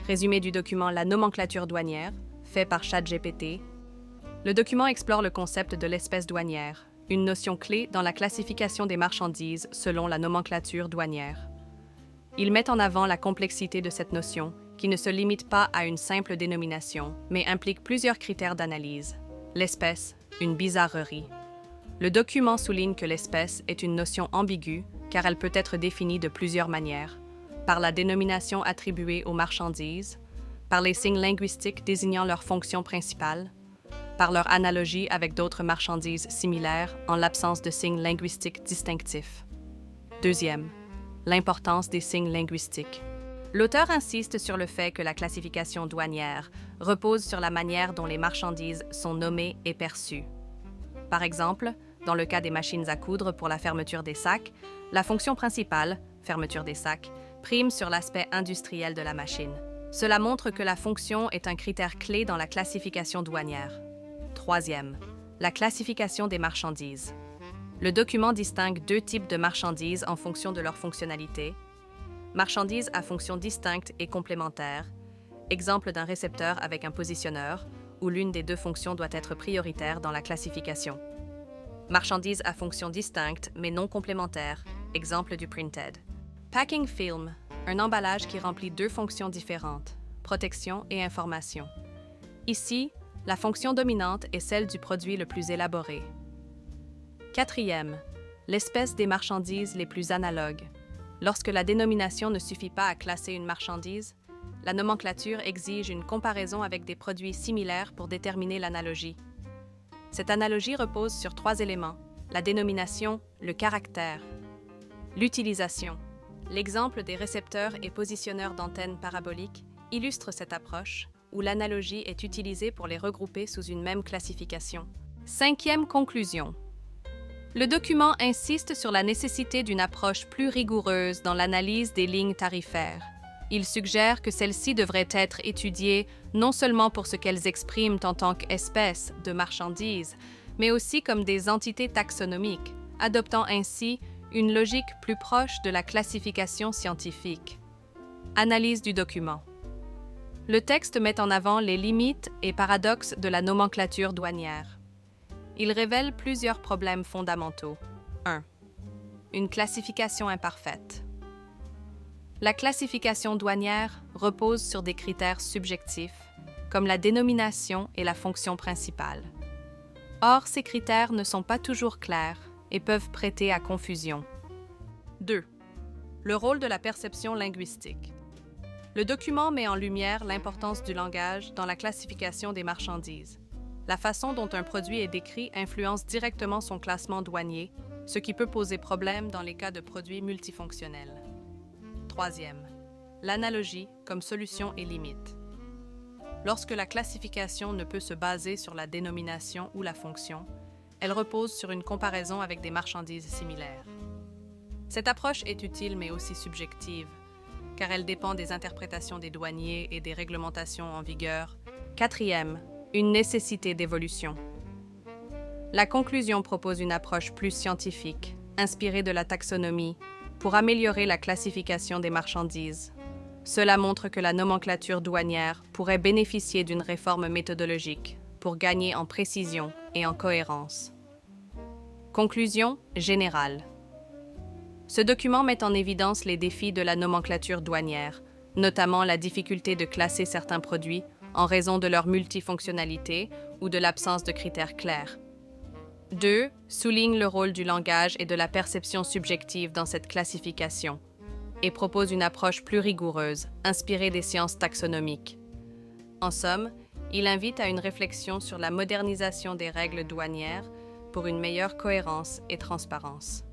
Résumé du document La nomenclature douanière, fait par ChatGPT. Le document explore le concept de l'espèce douanière, une notion clé dans la classification des marchandises selon la nomenclature douanière. Il met en avant la complexité de cette notion, qui ne se limite pas à une simple dénomination, mais implique plusieurs critères d'analyse. L'espèce, une bizarrerie. Le document souligne que l'espèce est une notion ambiguë, car elle peut être définie de plusieurs manières. Par la dénomination attribuée aux marchandises, par les signes linguistiques désignant leur fonction principale, par leur analogie avec d'autres marchandises similaires en l'absence de signes linguistiques distinctifs. Deuxième, l'importance des signes linguistiques. L'auteur insiste sur le fait que la classification douanière repose sur la manière dont les marchandises sont nommées et perçues. Par exemple, dans le cas des machines à coudre pour la fermeture des sacs, la fonction principale, fermeture des sacs, prime sur l'aspect industriel de la machine. Cela montre que la fonction est un critère clé dans la classification douanière. Troisième, la classification des marchandises. Le document distingue deux types de marchandises en fonction de leur fonctionnalité. Marchandises à fonction distincte et complémentaire, exemple d'un récepteur avec un positionneur, où l'une des deux fonctions doit être prioritaire dans la classification. Marchandises à fonction distincte mais non complémentaire, exemple du printed. Packing film, un emballage qui remplit deux fonctions différentes, protection et information. Ici, la fonction dominante est celle du produit le plus élaboré. Quatrième, l'espèce des marchandises les plus analogues. Lorsque la dénomination ne suffit pas à classer une marchandise, la nomenclature exige une comparaison avec des produits similaires pour déterminer l'analogie. Cette analogie repose sur trois éléments: la dénomination, le caractère, l'utilisation. L'exemple des récepteurs et positionneurs d'antennes paraboliques illustre cette approche, où l'analogie est utilisée pour les regrouper sous une même classification. Cinquième conclusion. Le document insiste sur la nécessité d'une approche plus rigoureuse dans l'analyse des lignes tarifaires. Il suggère que celles-ci devraient être étudiées non seulement pour ce qu'elles expriment en tant qu'espèces de marchandises, mais aussi comme des entités taxonomiques, adoptant ainsi une logique plus proche de la classification scientifique. Analyse du document. Le texte met en avant les limites et paradoxes de la nomenclature douanière. Il révèle plusieurs problèmes fondamentaux. 1. Une classification imparfaite. La classification douanière repose sur des critères subjectifs, comme la dénomination et la fonction principale. Or, ces critères ne sont pas toujours clairs et peuvent prêter à confusion. 2. Le rôle de la perception linguistique. Le document met en lumière l'importance du langage dans la classification des marchandises. La façon dont un produit est décrit influence directement son classement douanier, ce qui peut poser problème dans les cas de produits multifonctionnels. Troisième, l'analogie comme solution et limite. Lorsque la classification ne peut se baser sur la dénomination ou la fonction, elle repose sur une comparaison avec des marchandises similaires. Cette approche est utile mais aussi subjective, car elle dépend des interprétations des douaniers et des réglementations en vigueur. Quatrième, une nécessité d'évolution. La conclusion propose une approche plus scientifique, inspirée de la taxonomie, pour améliorer la classification des marchandises. Cela montre que la nomenclature douanière pourrait bénéficier d'une réforme méthodologique pour gagner en précision et en cohérence. Conclusion générale. Ce document met en évidence les défis de la nomenclature douanière, notamment la difficulté de classer certains produits en raison de leur multifonctionnalité ou de l'absence de critères clairs. 2. Souligne le rôle du langage et de la perception subjective dans cette classification et propose une approche plus rigoureuse, inspirée des sciences taxonomiques. En somme, il invite à une réflexion sur la modernisation des règles douanières pour une meilleure cohérence et transparence.